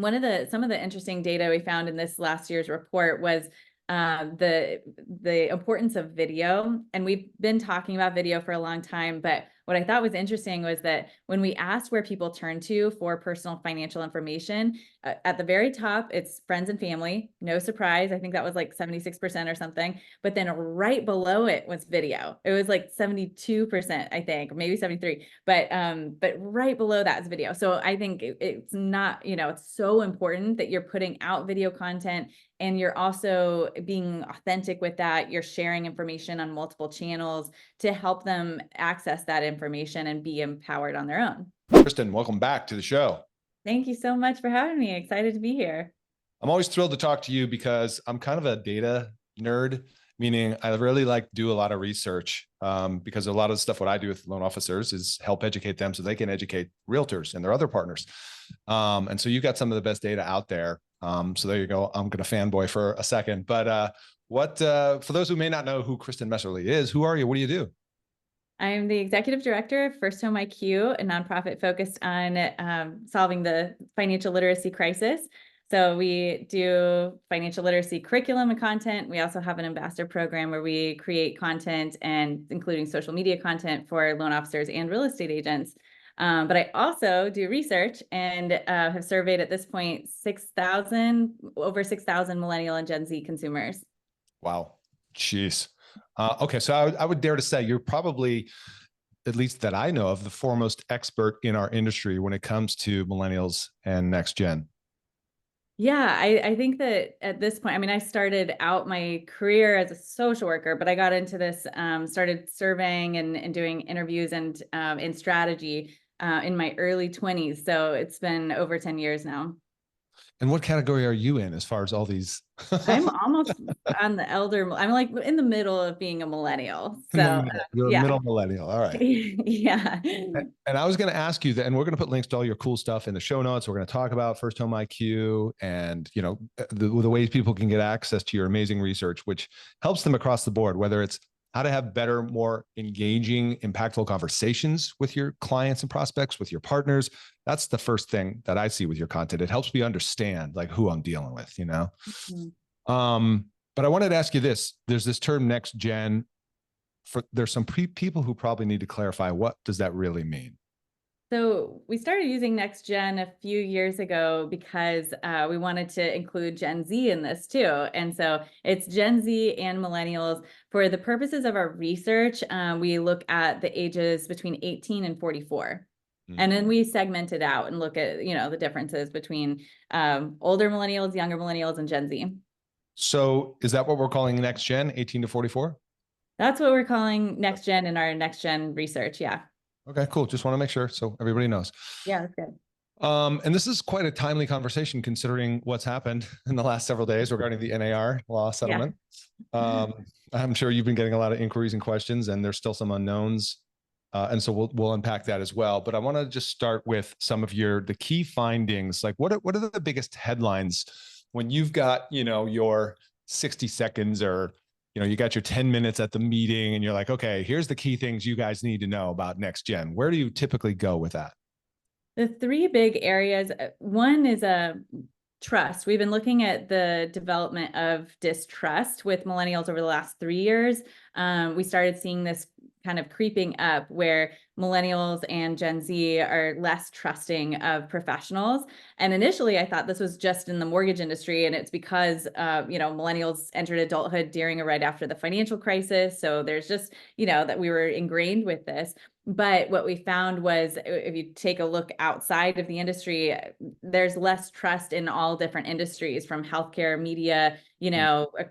some of the interesting data we found in this last year's report was the importance of video. And we've been talking about video for a long time, but what I thought was interesting was that when we asked where people turn to for personal financial information, at the very top, it's friends and family. No surprise. I think that was like 76% or something. But then right below it was video. It was like 72%, I think, maybe 73. But right below that is video. So I think it's not, it's so important that you're putting out video content, and you're also being authentic with that. You're sharing information on multiple channels to help them access that information and be empowered on their own. Kristin, welcome back to the show. Thank you so much for having me. Excited to be here. I'm always thrilled to talk to you because I'm kind of a data nerd, meaning I really like to do a lot of research because a lot of the stuff what I do with loan officers is help educate them so they can educate realtors and their other partners. And so you got some of the best data out there. So there you go. I'm going to fanboy for a second, but for those who may not know who Kristin Messerly is, who are you? What do you do? I'm the executive director of First Home IQ, a nonprofit focused on solving the financial literacy crisis. So we do financial literacy curriculum and content. We also have an ambassador program where we create content, and including social media content for loan officers and real estate agents. But I also do research and have surveyed at this point over 6,000 millennial and Gen Z consumers. Wow. Jeez. Okay. So I would dare to say you're probably, at least that I know of, the foremost expert in our industry when it comes to millennials and next gen. Yeah, I think that at this point, I mean, I started out my career as a social worker, but I got into this, started surveying and doing interviews and in strategy in my early 20s. So it's been over 10 years now. And what category are you in as far as all these? I'm almost on the elder. I'm like in the middle of being a millennial. So you're a yeah. middle millennial. All right. Yeah. And I was going to ask you that, and we're going to put links to all your cool stuff in the show notes. We're going to talk about First Home IQ and, the ways people can get access to your amazing research, which helps them across the board, whether it's how to have better, more engaging, impactful conversations with your clients and prospects, with your partners. That's the first thing that I see with your content. It helps me understand like who I'm dealing with, Mm-hmm. But I wanted to ask you this. There's this term next gen. There's some people who probably need to clarify, what does that really mean? So we started using Next Gen a few years ago because we wanted to include Gen Z in this too. And so it's Gen Z and millennials. For the purposes of our research, we look at the ages between 18 and 44. Mm-hmm. And then we segment it out and look at, the differences between older millennials, younger millennials, and Gen Z. So is that what we're calling Next Gen, 18 to 44? That's what we're calling Next Gen in our Next Gen research. Yeah. Okay, cool. Just want to make sure so everybody knows. Yeah, that's good. And this is quite a timely conversation considering what's happened in the last several days regarding the NAR law settlement. Yeah. I'm sure you've been getting a lot of inquiries and questions, and there's still some unknowns. And so we'll unpack that as well. But I want to just start with some of the key findings. Like what are the biggest headlines when you've got, your 60 seconds or you got your 10 minutes at the meeting and you're like, okay, here's the key things you guys need to know about next gen. Where do you typically go with that? The three big areas, one is trust. We've been looking at the development of distrust with millennials over the last 3 years. We started seeing this kind of creeping up where millennials and Gen Z are less trusting of professionals. And initially I thought this was just in the mortgage industry, and it's because, millennials entered adulthood during or right after the financial crisis. So there's just, that we were ingrained with this. But what we found was if you take a look outside of the industry, there's less trust in all different industries, from healthcare, media,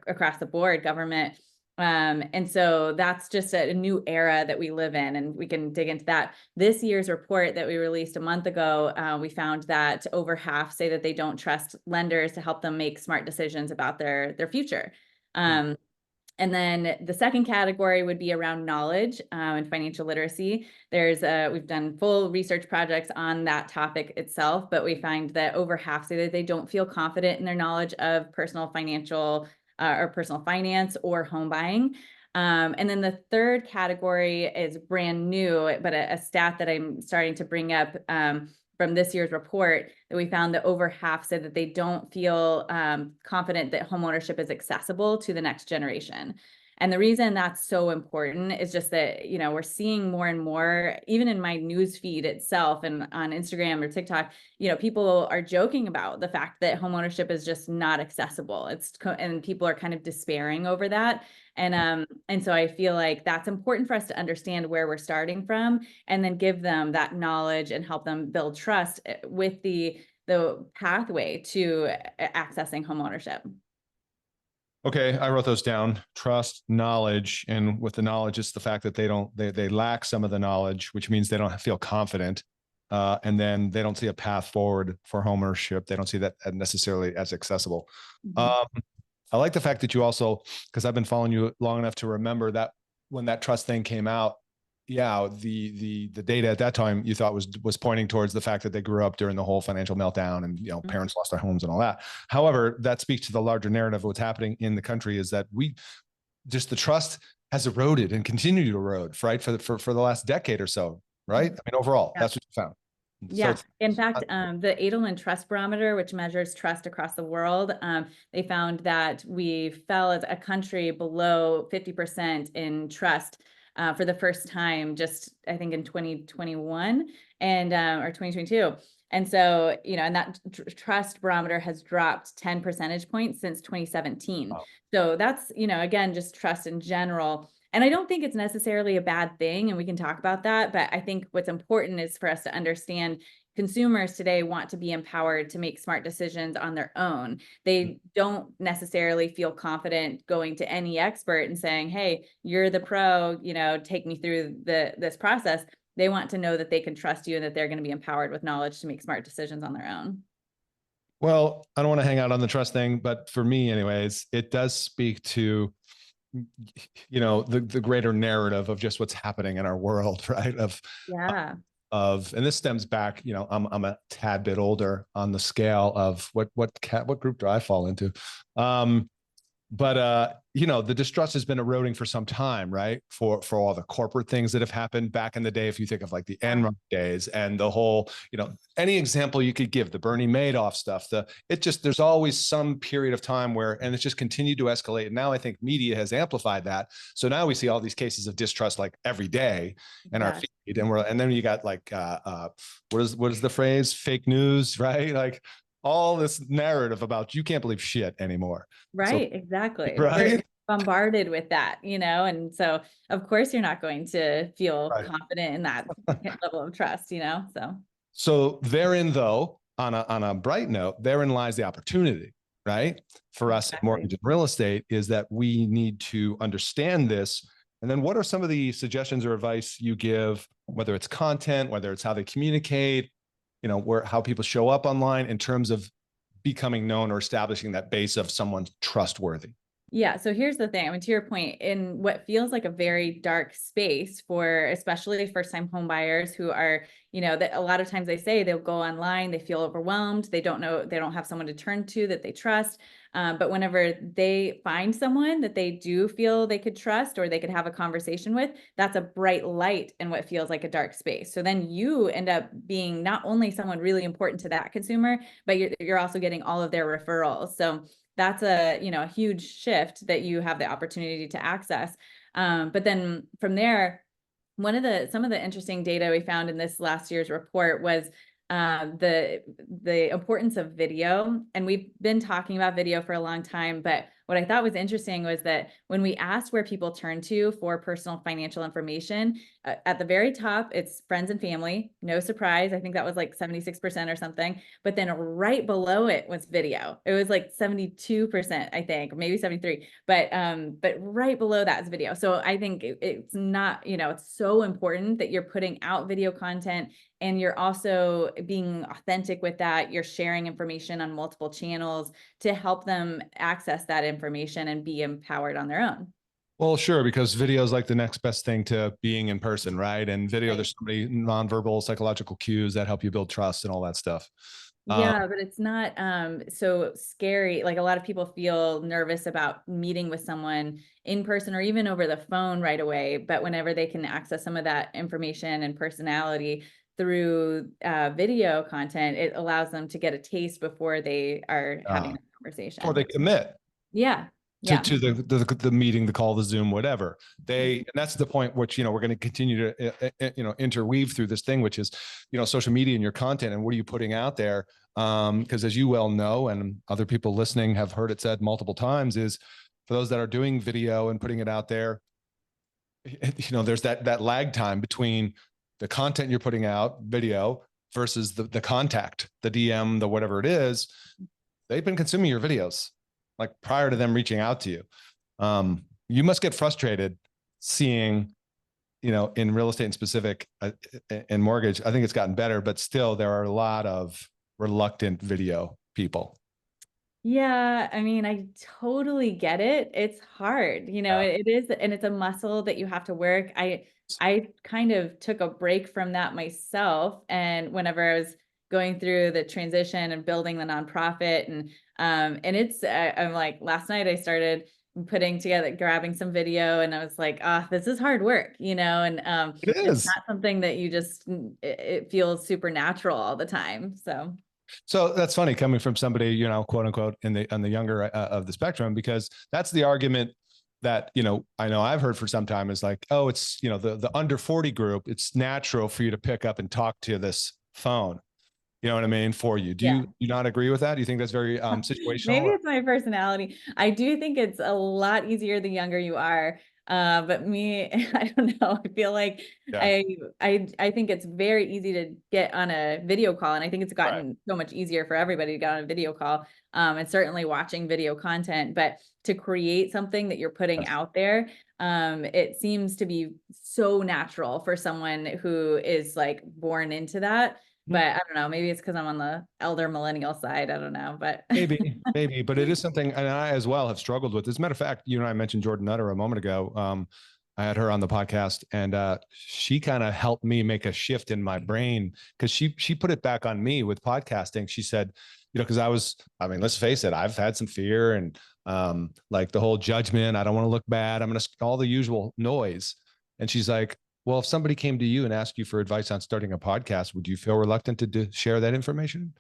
across the board, government. And so that's just a new era that we live in, and we can dig into that. This year's report that we released a month ago, we found that over half say that they don't trust lenders to help them make smart decisions about their future. And then the second category would be around knowledge and financial literacy. We've done full research projects on that topic itself, but we find that over half say that they don't feel confident in their knowledge of personal financial or personal finance or home buying. And then the third category is brand new, but a stat that I'm starting to bring up from this year's report that we found that over half said that they don't feel confident that homeownership is accessible to the next generation. And the reason that's so important is just that, you know, we're seeing more and more, even in my news feed itself and on Instagram or TikTok, you know, people are joking about the fact that homeownership is just not accessible. And people are kind of despairing over that. And so I feel like that's important for us to understand where we're starting from, and then give them that knowledge and help them build trust with the pathway to accessing homeownership. Okay, I wrote those down. Trust, knowledge, and with the knowledge, it's the fact that they lack some of the knowledge, which means they don't feel confident, and then they don't see a path forward for homeownership. They don't see that necessarily as accessible. Mm-hmm. I like the fact that you also, because I've been following you long enough to remember that when that trust thing came out, yeah, the data at that time you thought was pointing towards the fact that they grew up during the whole financial meltdown, and parents lost their homes and all that. However, that speaks to the larger narrative of what's happening in the country, is that the trust has eroded and continued to erode, right, for the last decade or so, right? I mean, overall, Yeah. that's what you found. Yeah, So in fact, the Edelman Trust Barometer, which measures trust across the world, they found that we fell as a country below 50% in trust for the first time, just I think in 2021 and or 2022. And so, you know, and that trust barometer has dropped 10 percentage points since 2017. wow. So that's, you know, again, just trust in general. And I don't think it's necessarily a bad thing, and we can talk about that. But I think what's important is for us to understand consumers today want to be empowered to make smart decisions on their own. They don't necessarily feel confident going to any expert and saying, hey, you're the pro, you know, take me through this process. They want to know that they can trust you and that they're going to be empowered with knowledge to make smart decisions on their own. Well, I don't want to hang out on the trust thing, but for me anyways, it does speak to the greater narrative of just what's happening in our world, right? Yeah. And this stems back, I'm a tad bit older on the scale of what group do I fall into? But the distrust has been eroding for some time, right? For all the corporate things that have happened back in the day. If you think of like the Enron days and the whole, any example you could give, the Bernie Madoff stuff, there's always some period of time and it's just continued to escalate. And now I think media has amplified that. So now we see all these cases of distrust like every day in our feed, and then you got like what is the phrase? Fake news, right? Like all this narrative about you can't believe shit anymore. Right, So, exactly. right? They're bombarded with that, and so of course you're not going to feel Right. confident in that level of trust, So therein, though, on a bright note, therein lies the opportunity, right? For us in mortgage and real estate, is that we need to understand this. And then what are some of the suggestions or advice you give, whether it's content, whether it's how they communicate, how people show up online in terms of becoming known or establishing that base of someone's trustworthy? Yeah. So here's the thing. I mean, to your point, in what feels like a very dark space for especially first time home buyers who are, that a lot of times they say they'll go online, they feel overwhelmed. They don't know, they don't have someone to turn to that they trust. But whenever they find someone that they do feel they could trust or they could have a conversation with, that's a bright light in what feels like a dark space. So then you end up being not only someone really important to that consumer, but you're also getting all of their referrals. So that's a huge shift that you have the opportunity to access. But then from there, some of the interesting data we found in this last year's report was the importance of video. And we've been talking about video for a long time, but what I thought was interesting was that when we asked where people turn to for personal financial information, at the very top, it's friends and family. No surprise. I think that was like 76% or something. But then right below it was video. It was like 72%, I think, maybe 73. But right below that is video. So I think it's not, it's so important that you're putting out video content and you're also being authentic with that. You're sharing information on multiple channels to help them access that information and be empowered on their own. Well, sure, because video is like the next best thing to being in person, right? And video, there's so many nonverbal psychological cues that help you build trust and all that stuff. Yeah, but it's not so scary. Like a lot of people feel nervous about meeting with someone in person or even over the phone right away. But whenever they can access some of that information and personality through video content, it allows them to get a taste before they are having a Before conversation. they commit Yeah. to, Yeah. to the meeting, the call, the Zoom, whatever. And that's the point which, we're going to continue to, interweave through this thing, which is, social media and your content and what are you putting out there? Because as you well know, and other people listening have heard it said multiple times, is for those that are doing video and putting it out there, there's that lag time between the content you're putting out, video, versus the contact, the DM, the whatever it is. They've been consuming your videos like prior to them reaching out to you. You must get frustrated seeing, in real estate in specific, and mortgage, I think it's gotten better, but still there are a lot of reluctant video people. Yeah, I mean, I totally get it. It's hard, Yeah. it is, and it's a muscle that you have to work. I kind of took a break from that myself, and whenever I was going through the transition and building the nonprofit, and it's I'm like, last night I started putting together, grabbing some video, and I was like, ah, this is hard work, and It it's is. not something that you just it feels supernatural all the time. So that's funny coming from somebody, quote unquote, on the younger of the spectrum, because that's the argument that, I know I've heard for some time is like, oh, it's, the under 40 group, it's natural for you to pick up and talk to this phone. You know what I mean? For you. Do Yeah. you not agree with that? Do you think that's very situational? Maybe it's my personality. I do think it's a lot easier the younger you are. But me, I don't know. I feel like Yeah. I think it's very easy to get on a video call, and I think it's Right. gotten so much easier for everybody to get on a video call. And certainly watching video content, but to create something that you're putting out there, it seems to be so natural for someone who is like born into that. But I don't know, maybe it's because I'm on the elder millennial side. I don't know, but maybe, but it is something, and I as well have struggled with. As a matter of fact, you and I mentioned Jordan Nutter a moment ago. I had her on the podcast, and she kind of helped me make a shift in my brain because she put it back on me with podcasting. She said, because let's face it, I've had some fear and like the whole judgment. I don't want to look bad. All the usual noise. And she's like, well, if somebody came to you and asked you for advice on starting a podcast, would you feel reluctant to share that information?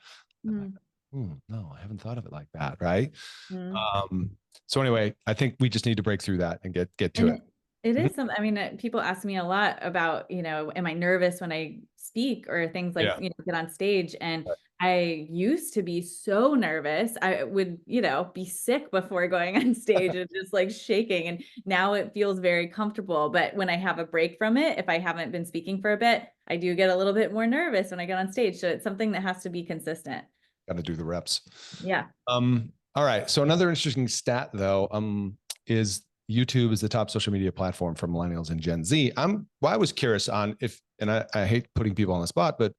Mm. No, I haven't thought of it like that. Right. Mm. So anyway, I think we just need to break through that and get to it. It is something, I mean, people ask me a lot about, am I nervous when I speak or things like, Yeah. Get on stage. And I used to be so nervous. I would, be sick before going on stage and just like shaking. And now it feels very comfortable. But when I have a break from it, if I haven't been speaking for a bit, I do get a little bit more nervous when I get on stage. So it's something that has to be consistent. Got to do the reps. Yeah. All right. So another interesting stat though, is YouTube is the top social media platform for millennials and Gen Z. I was curious on and I hate putting people on the spot, but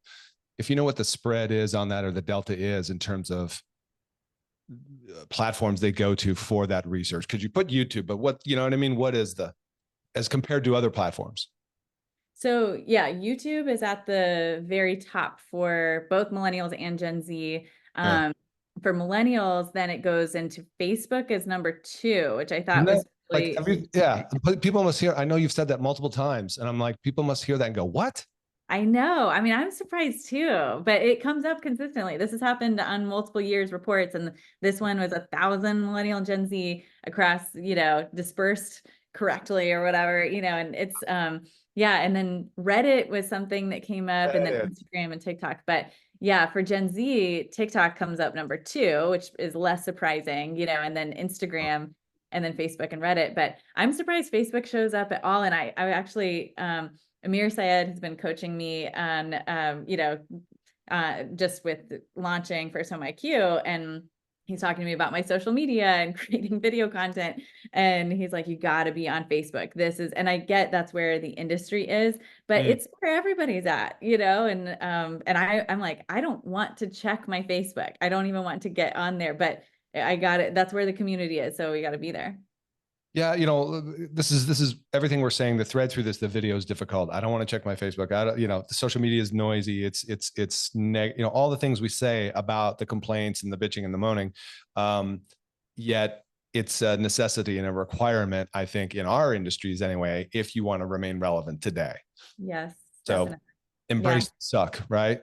if you know what the spread is on that or the delta is in terms of platforms they go to for that research, because you put YouTube, but what, you know what I mean? What is as compared to other platforms? So yeah, YouTube is at the very top for both millennials and Gen Z. For millennials, then it goes into Facebook as number 2, which I thought was really people must hear. I know you've said that multiple times, and I'm like, people must hear that and go, "What?" I know. I mean, I'm surprised too, but it comes up consistently. This has happened on multiple years reports, and this one was 1,000 millennial and Gen Z across, dispersed correctly or whatever, and it's yeah. And then Reddit was something that came up, and then Instagram and TikTok. But yeah, for Gen Z, TikTok comes up number 2, which is less surprising, and then Instagram, and then Facebook and Reddit. But I'm surprised Facebook shows up at all. And I actually Amir Syed has been coaching me on, just with launching First Home IQ, and he's talking to me about my social media and creating video content. And he's like, you got to be on Facebook. And I get that's where the industry is, but it's where everybody's at, and I'm like, I don't want to check my Facebook. I don't even want to get on there, but I got it. That's where the community is. So we got to be there. Yeah, this is everything we're saying. The thread through the video is difficult. I don't want to check my Facebook. The social media is noisy. It's all the things we say about the complaints and the bitching and the moaning. Yet it's a necessity and a requirement, I think, in our industries anyway, if you want to remain relevant today. Yes. So definitely. Yeah. embrace suck, right?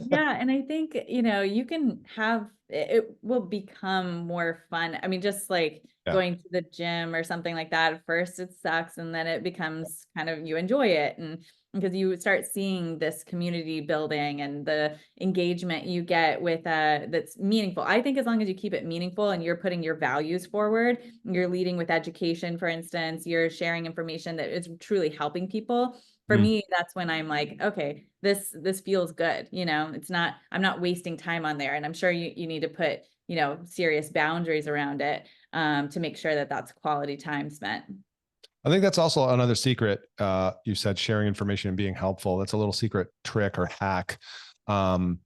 Yeah, and I think, you can have it will become more fun. I mean, just like Yeah. going to the gym or something like that. At first it sucks and then it becomes kind of you enjoy it, and because you start seeing this community building and the engagement you get with that's meaningful. I think as long as you keep it meaningful and you're putting your values forward, you're leading with education, for instance, you're sharing information that is truly helping people. For Mm. me, that's when I'm like, okay, this feels good. I'm not wasting time on there. And I'm sure you need to put, serious boundaries around it, to make sure that that's quality time spent. I think that's also another secret. You said sharing information and being helpful. That's a little secret trick or hack. Um,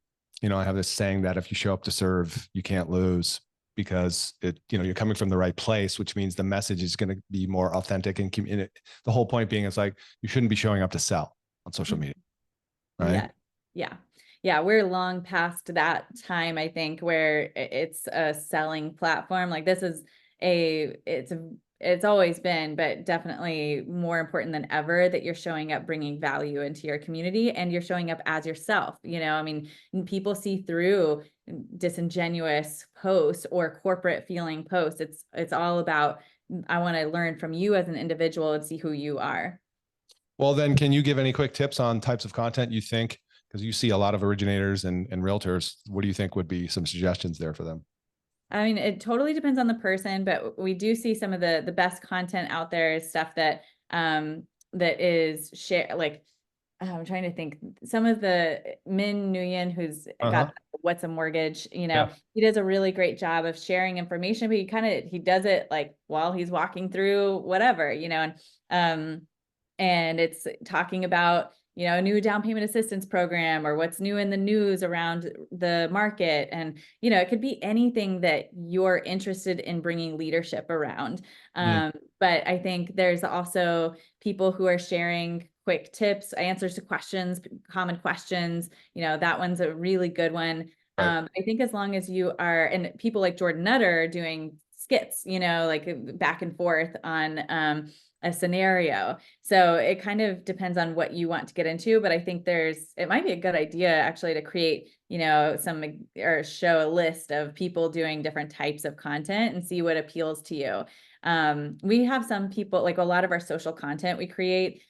I have this saying that if you show up to serve, you can't lose, because you're coming from the right place, which means the message is going to be more authentic and the whole point being is like, you shouldn't be showing up to sell on social media, right? Yeah. Yeah. Yeah. We're long past that time, I think, where it's a selling platform. Like this is it's always been, but definitely more important than ever that you're showing up, bringing value into your community, and you're showing up as yourself. I mean, people see through disingenuous posts or corporate feeling posts. It's all about, I want to learn from you as an individual and see who you are. Well, then, can you give any quick tips on types of content you think, because you see a lot of originators and realtors, what do you think would be some suggestions there for them? I mean, it totally depends on the person, but we do see some of the best content out there is stuff that is share like, I'm trying to think, some of the Min Nguyen, who's Uh-huh. got What's a Mortgage, Yeah. he does a really great job of sharing information, but he does it like while he's walking through whatever, um and it's talking about, a new down payment assistance program or what's new in the news around the market. And, it could be anything that you're interested in bringing leadership around. Mm, But I think there's also people who are sharing quick tips, answers to questions, common questions. That one's a really good one. right. I think as long as you are, and people like Jordan Nutter doing skits, like back and forth on a scenario. So it kind of depends on what you want to get into, but I think it might be a good idea actually to create, or show a list of people doing different types of content and see what appeals to you. We have some people, like a lot of our social content we create,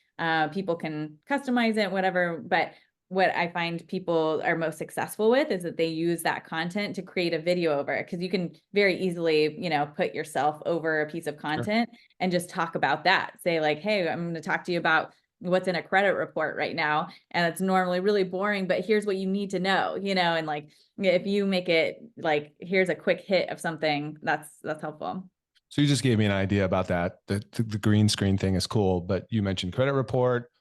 people can customize it, whatever, but what I find people are most successful with is that they use that content to create a video over it. Cause you can very easily, put yourself over a piece of Sure. content and just talk about that. Say like, hey, I'm going to talk to you about what's in a credit report right now. And it's normally really boring, but here's what you need to know, and like, if you make it like, here's a quick hit of something, that's helpful. So you just gave me an idea about that. The green screen thing is cool, but you mentioned credit report,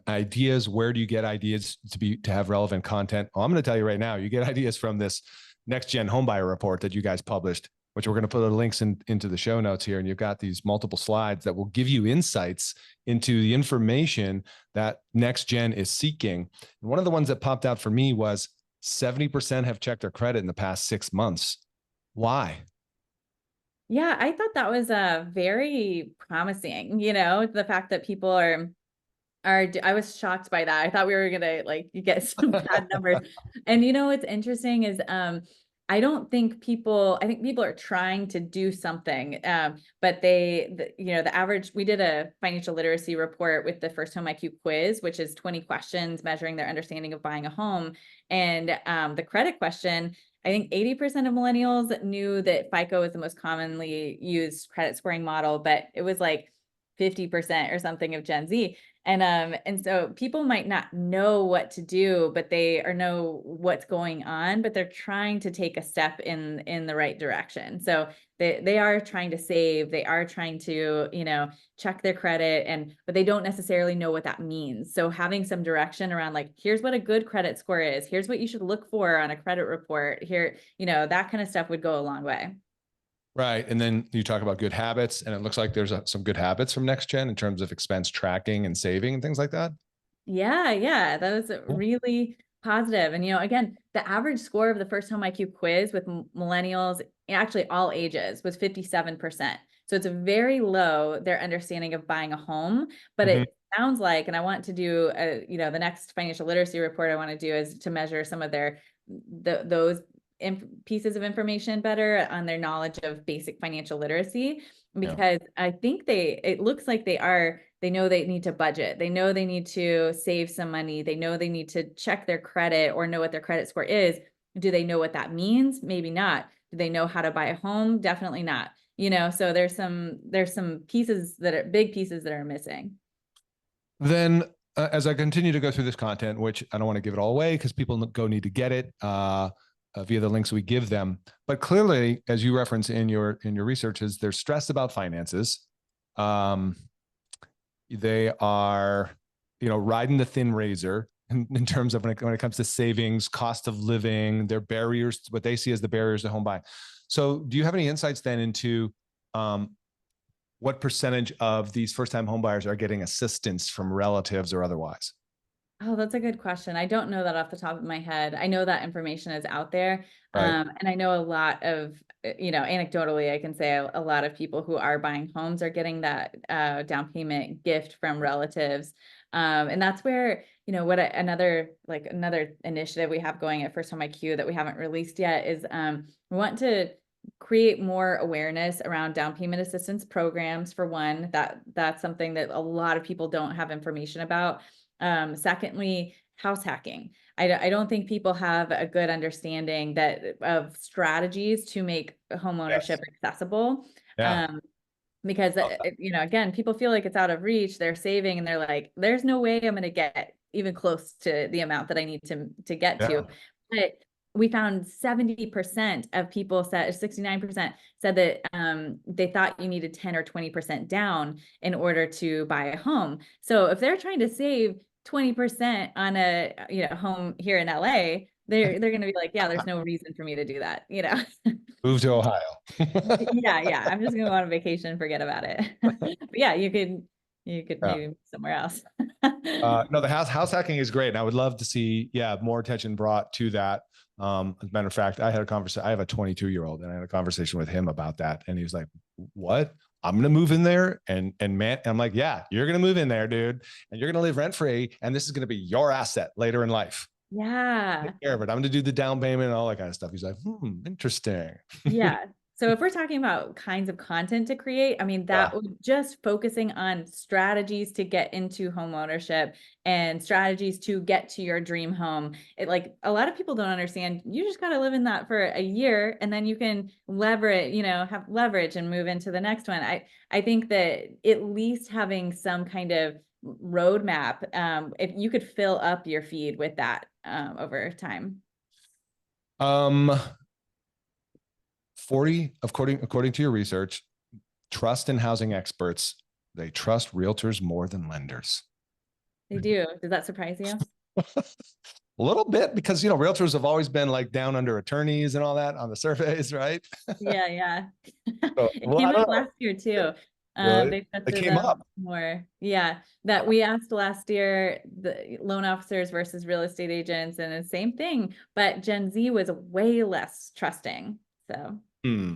ideas. Where do you get ideas to have relevant content? Well, I'm going to tell you right now, you get ideas from this next gen homebuyer report that you guys published, which we're going to put the links into the show notes here. And you've got these multiple slides that will give you insights into the information that next gen is seeking. And one of the ones that popped out for me was 70% have checked their credit in the past 6 months. Why? Yeah, I thought that was very promising, the fact that people I was shocked by that. I thought we were gonna like get some bad numbers. And what's interesting is I think people are trying to do something. But the average, we did a financial literacy report with the First Home IQ quiz, which is 20 questions measuring their understanding of buying a home. And the credit question, I think 80% of millennials knew that FICO is the most commonly used credit scoring model, but it was like 50% or something of Gen Z. And so people might not know what to do, but they know what's going on, but they're trying to take a step in the right direction. So they are trying to save, they are trying to, check their credit, but they don't necessarily know what that means. So having some direction around like, here's what a good credit score is, here's what you should look for on a credit report here, that kind of stuff would go a long way. Right. And then you talk about good habits, and it looks like there's some good habits from next gen in terms of expense tracking and saving and things like that. Yeah, yeah, that was Cool. really positive. And again, the average score of the First Home IQ quiz with millennials, actually all ages, was 57%. So it's a very low, their understanding of buying a home, but Mhm. it sounds like, and I want to do the next financial literacy report I want to do is to measure some of those pieces of information better on their knowledge of basic financial literacy, Yeah. because I think it looks like they know they need to budget. They know they need to save some money. They know they need to check their credit or know what their credit score is. Do they know what that means? Maybe not. Do they know how to buy a home? Definitely not. So there's some pieces that are big pieces that are missing. Then as I continue to go through this content, which I don't want to give it all away because people need to get it via the links we give them. But clearly, as you reference in your researches, they're stressed about finances. They are, riding the thin razor in terms of when it comes to savings, cost of living, their barriers, what they see as the barriers to home buying. So, do you have any insights then into what percentage of these first-time homebuyers are getting assistance from relatives or otherwise? Oh, that's a good question. I don't know that off the top of my head. I know that information is out there. Right. And I know a lot of, anecdotally, I can say a lot of people who are buying homes are getting that down payment gift from relatives. And that's where, another initiative we have going at First Home IQ that we haven't released yet is we want to create more awareness around down payment assistance programs. For one, that's something that a lot of people don't have information about. Secondly, house hacking. I don't think people have a good understanding of strategies to make home ownership Yes. accessible. Yeah. Because, Oh, again, people feel like it's out of reach. They're saving and they're like, there's no way I'm going to get even close to the amount that I need to get yeah. to. But we found 70% of people said, 69% said that they thought you needed 10 or 20% down in order to buy a home. So if they're trying to save 20% on a home here in LA, they're going to be like, yeah, there's no reason for me to do that. Move to Ohio. Yeah. I'm just gonna go on a vacation and forget about it. But yeah, you could Yeah. maybe move somewhere else. No, the house hacking is great, and I would love to see, more attention brought to that. As a matter of fact, I have a 22-year-old, and I had a conversation with him about that, and he was like, "What? I'm gonna move in there?" And man, and I'm like, "Yeah, you're gonna move in there, dude, and you're gonna live rent free, and this is gonna be your asset later in life. Yeah. Take care of it. I'm gonna do the down payment and all that kind of stuff." He's like, interesting." Yeah. So if we're talking about kinds of content to create, I mean, Yeah. that would just focusing on strategies to get into home ownership and strategies to get to your dream home. It, like, a lot of people don't understand, you just got to live in that for a year and then you can leverage, have leverage and move into the next one. I think that at least having some kind of roadmap, if you could fill up your feed with that over time. Um, 40, according to your research, trust in housing experts. They trust realtors more than lenders. They do. Does that surprise you? A little bit, because realtors have always been like down under attorneys and all that on the surveys, right? Yeah. So, It well, I came don't up know. last year too. Really? They It tested came them up. more. Yeah, that we asked last year, the loan officers versus real estate agents, and the same thing, but Gen Z was way less trusting. So Hmm.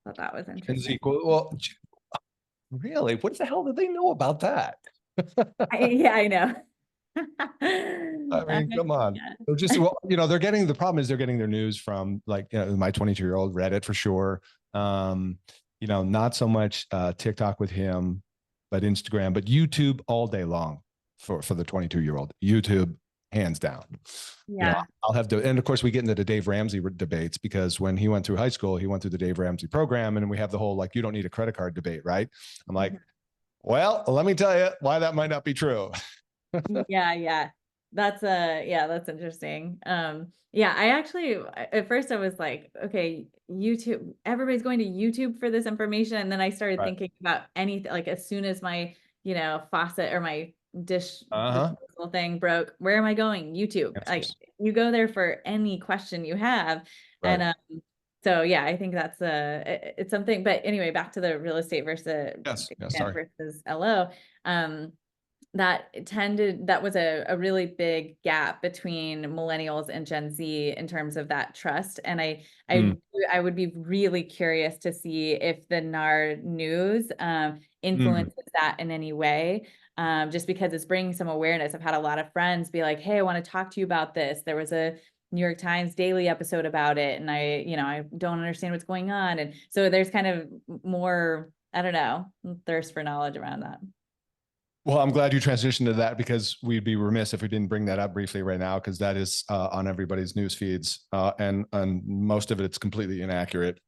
I thought that was Gen Z. interesting. Well, really? What the hell do they know about that? Yeah, I know. I mean, come on. Yeah. They're just, well, the problem is they're getting their news from, like, my 22-year-old, Reddit for sure. Not so much TikTok with him, but Instagram, but YouTube all day long for the 22-year-old. YouTube, hands down. Yeah. I'll have to, and of course we get into the Dave Ramsey debates, because when he went through high school, he went through the Dave Ramsey program, and we have the whole, like, you don't need a credit card debate, right? I'm like, well, let me tell you why that might not be true. Yeah. That's interesting. Yeah, I actually at first I was like, okay, YouTube, everybody's going to YouTube for this information. And then I started Right. thinking about anything, like as soon as my, faucet or my dish Uh-huh. disposal thing broke, where am I going? YouTube. Like, Answers. you go there for any question you have. Right. And so yeah, I think that's it's something, but anyway, back to the real estate versus Yes. Yeah. agent Sorry. versus LO. that was a really big gap between millennials and Gen Z in terms of that trust. And Mm, I would be really curious to see if the NAR news mm. influences that in any way. Just because it's bringing some awareness. I've had a lot of friends be like, hey, I want to talk to you about this. There was a New York Times daily episode about it, and I don't understand what's going on. And so there's kind of more, I don't know, thirst for knowledge around that. Well, I'm glad you transitioned to that because we'd be remiss if we didn't bring that up briefly right now, because that is on everybody's news feeds, and most of it's completely inaccurate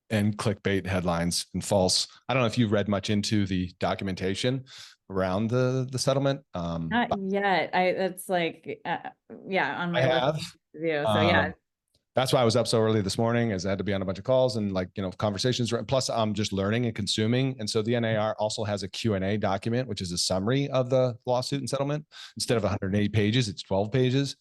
and clickbait headlines and false. I don't know if you've read much into the documentation around the settlement. Not yet. That's like, yeah, on I my list have. to do. So yeah, Um, that's why I was up so early this morning, as I had to be on a bunch of calls and conversations. Plus, I'm just learning and consuming. And so the NAR also has a Q&A document, which is a summary of the lawsuit and settlement. Instead of 108 pages, it's 12 pages.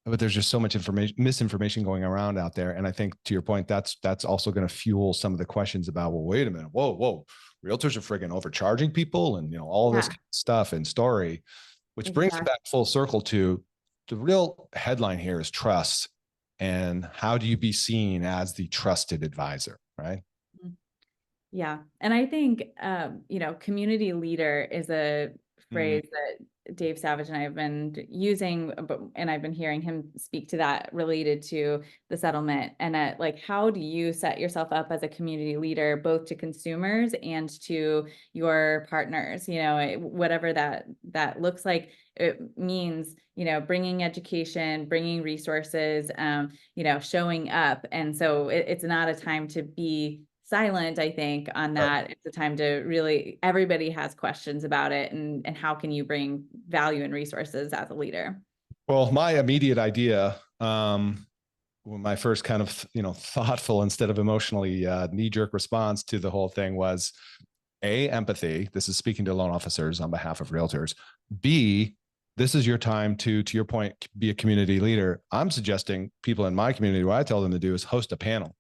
But there's just so much misinformation going around out there. And I think, to your point, that's also going to fuel some of the questions about, well, wait a minute, whoa, realtors are friggin' overcharging people, and all this yeah, kind of stuff and story, which brings it exactly. back full circle to the real headline here is trust. And how do you be seen as the trusted advisor, right? Yeah. And I think, community leader is a Mm. phrase that Dave Savage and I have been using, and I've been hearing him speak to that related to the settlement. And like, how do you set yourself up as a community leader, both to consumers and to your partners? Whatever that looks like, it means, bringing education, bringing resources, showing up. And so it's not a time to be silent, I think, on Right. that. It's a time to really, everybody has questions about it, and how can you bring value and resources as a leader? Well, my immediate idea, my first kind of thoughtful instead of emotionally knee-jerk response to the whole thing was empathy. This is speaking to loan officers on behalf of realtors. B, this is your time to your point, be a community leader. I'm suggesting people in my community, what I tell them to do is host a panel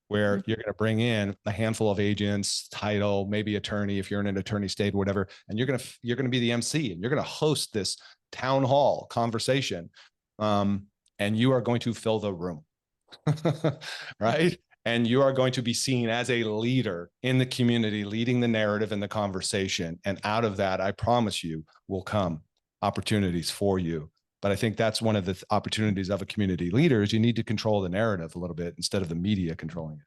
where you're going to bring in a handful of agents, title, maybe attorney, if you're in an attorney state, whatever, and you're going to be the MC, and you're going to host this town hall conversation, and you are going to fill the room, right? And you are going to be seen as a leader in the community, leading the narrative and the conversation. And out of that, I promise you, will come opportunities for you. But I think that's one of the opportunities of a community leader is you need to control the narrative a little bit instead of the media controlling it.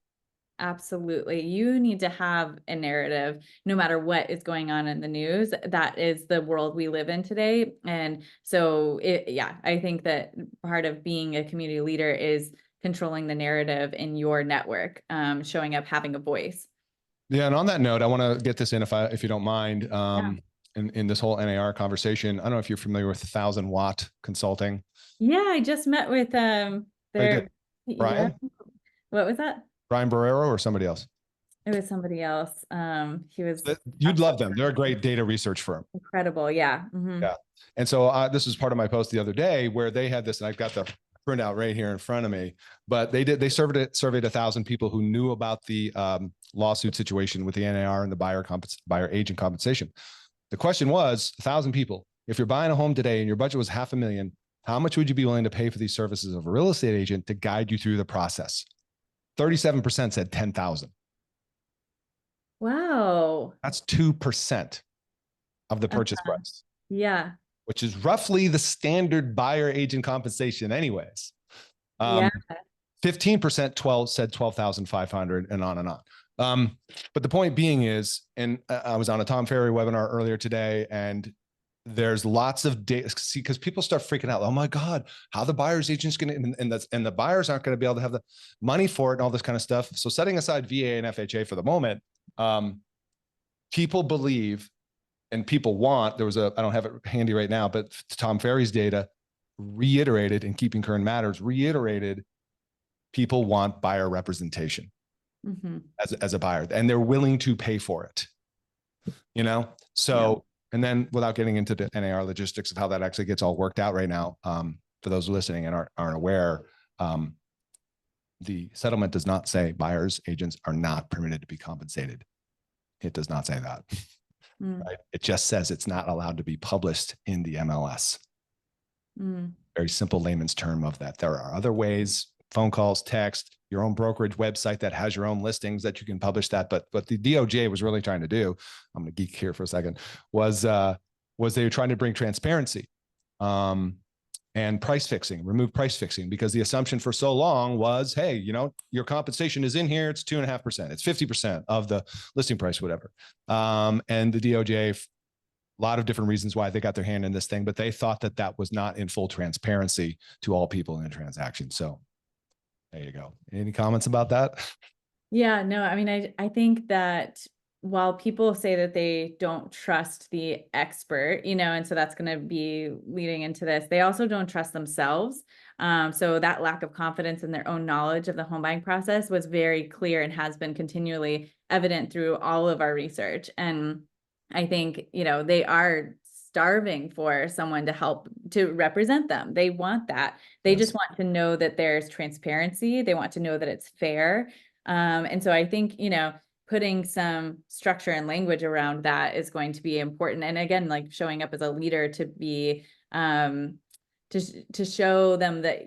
Absolutely. You need to have a narrative no matter what is going on in the news. That is the world we live in today. And so I think that part of being a community leader is controlling the narrative in your network, showing up, having a voice. Yeah, and on that note, I want to get this in if you don't mind. Yeah. In this whole NAR conversation, I don't know if you're familiar with 1,000 Watt Consulting. Yeah, I just met with Oh, you their did, CEO. Brian? What was that? Brian Barrero or somebody else? It was somebody else. He was You'd love them. They're a great data research firm. incredible. Yeah. Yeah. And so this was part of my post the other day where they had this, and I've got the printout right here in front of me, but they surveyed 1,000 people who knew about the lawsuit situation with the NAR and the buyer agent compensation. The question was 1,000 people. If you're buying a home today and your budget was $500,000, how much would you be willing to pay for these services of a real estate agent to guide you through the process? 37% said 10,000. Wow. That's 2% of the purchase price, Yeah. which is roughly the standard buyer agent compensation anyways. Yeah. 15% said 12,500 and on and on. But the point being is, and I was on a Tom Ferry webinar earlier today, and there's lots of data because people start freaking out. Oh my God, how the buyer's agent's going to, and the buyers aren't going to be able to have the money for it and all this kind of stuff. So setting aside VA and FHA for the moment, people believe and people want, I don't have it handy right now, but Tom Ferry's data reiterated, in Keeping Current Matters, reiterated people want buyer representation as a buyer, and they're willing to pay for it, So, and then without getting into the NAR logistics of how that actually gets all worked out right now, for those listening and aren't aware, the settlement does not say buyers agents are not permitted to be compensated. It does not say that. Mm, right? It just says it's not allowed to be published in the MLS. mm, Very simple layman's term of that. There are other ways, phone calls, text, your own brokerage website that has your own listings that you can publish that. But what the DOJ was really trying to do, I'm going to geek here for a second, was they were trying to bring transparency and price fixing, remove price fixing, because the assumption for so long was, hey, your compensation is in here. It's 2.5%. It's 50% of the listing price, whatever. And the DOJ, a lot of different reasons why they got their hand in this thing, but they thought that that was not in full transparency to all people in a transaction. So there you go. Any comments about that? Yeah, no, I mean, I think that while people say that they don't trust the expert, and so that's going to be leading into this, they also don't trust themselves. So that lack of confidence in their own knowledge of the home buying process was very clear and has been continually evident through all of our research. And I think, they are starving for someone to help to represent them. They want that. They just want to know that there's transparency. They want to know that it's fair. And so I think, putting some structure and language around that is going to be important. And again, like showing up as a leader to be, to show them that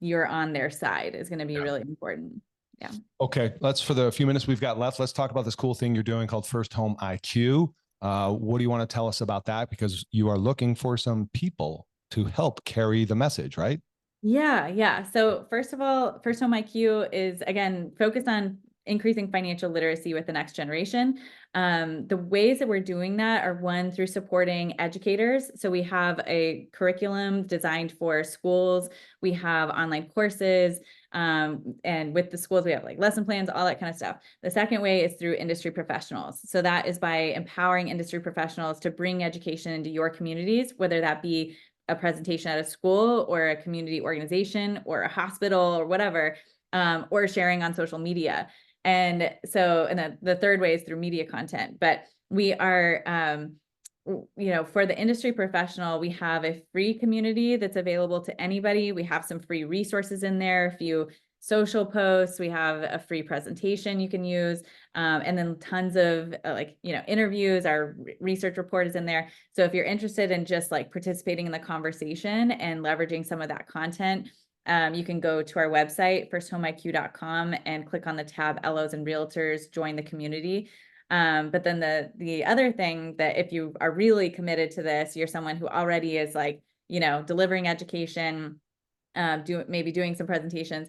you're on their side is going to be really important. Yeah. Okay. For the few minutes we've got left, let's talk about this cool thing you're doing called First Home IQ. What do you want to tell us about that? Because you are looking for some people to help carry the message, right? Yeah. So first of all, First Home IQ is, again, focused on increasing financial literacy with the next generation. The ways that we're doing that are, one, through supporting educators. So we have a curriculum designed for schools. We have online courses. And with the schools, we have like lesson plans, all that kind of stuff. The second way is through industry professionals. So that is by empowering industry professionals to bring education into your communities, whether that be a presentation at a school or a community organization or a hospital or whatever, or sharing on social media. And so, and the third way is through media content. But we are, for the industry professional, we have a free community that's available to anybody. We have some free resources in there, a few social posts. We have a free presentation you can use, and then tons of interviews. Our research report is in there. So if you're interested in just like participating in the conversation and leveraging some of that content, you can go to our website, firsthomeiq.com, and click on the tab LOs and Realtors, join the community. But then the other thing, that if you are really committed to this, you're someone who already is like, delivering education, maybe doing some presentations,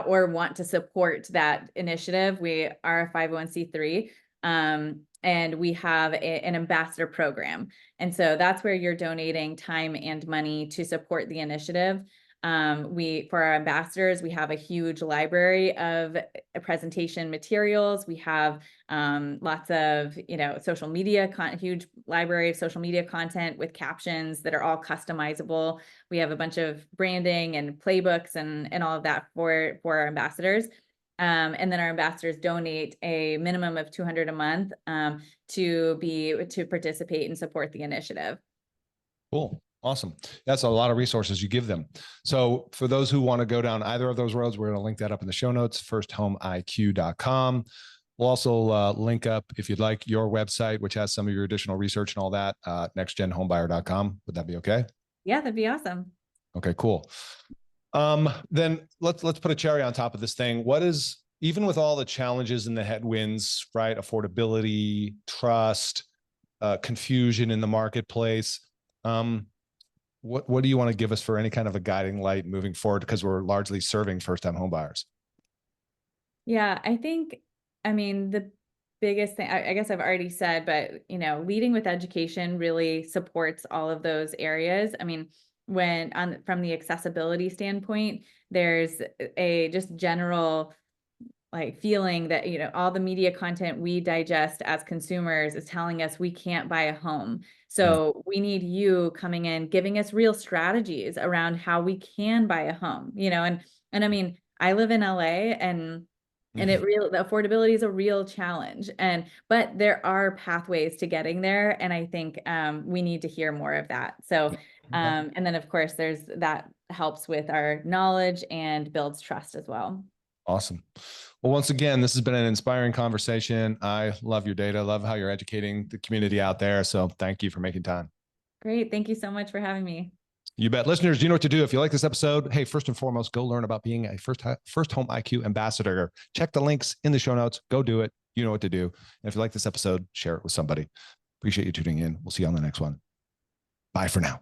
or want to support that initiative, we are a 501c3. And we have an ambassador program. And so that's where you're donating time and money to support the initiative. For our ambassadors, we have a huge library of presentation materials. We have lots of, social media, huge library of social media content with captions that are all customizable. We have a bunch of branding and playbooks and all of that for our ambassadors. And then our ambassadors donate a minimum of $200 a month to participate and support the initiative. Cool. Awesome. That's a lot of resources you give them. So for those who want to go down either of those roads, we're going to link that up in the show notes, firsthomeiq.com. We'll also link up, if you'd like, your website, which has some of your additional research and all that, nextgenhomebuyer.com. Would that be okay? Yeah, that'd be awesome. Okay, cool. Then let's put a cherry on top of this thing. What is, even with all the challenges and the headwinds, right? Affordability, trust, confusion in the marketplace. What do you want to give us for any kind of a guiding light moving forward? Because we're largely serving first-time home buyers. Yeah, the biggest thing, I guess I've already said, but, leading with education really supports all of those areas. I mean, from the accessibility standpoint, there's a just general like feeling that, all the media content we digest as consumers is telling us we can't buy a home. So we need you coming in, giving us real strategies around how we can buy a home, and I mean, I live in LA, and the affordability is a real challenge, but there are pathways to getting there. And I think we need to hear more of that. So, and then of course that helps with our knowledge and builds trust as well. Awesome. Well, once again, this has been an inspiring conversation. I love your data, love how you're educating the community out there. So thank you for making time. Great. Thank you so much for having me. You bet. Listeners, you know what to do. If you like this episode, hey, first and foremost, go learn about being a first home IQ ambassador. Check the links in the show notes. Go do it. You know what to do. And if you like this episode, share it with somebody. Appreciate you tuning in. We'll see you on the next one. Bye for now.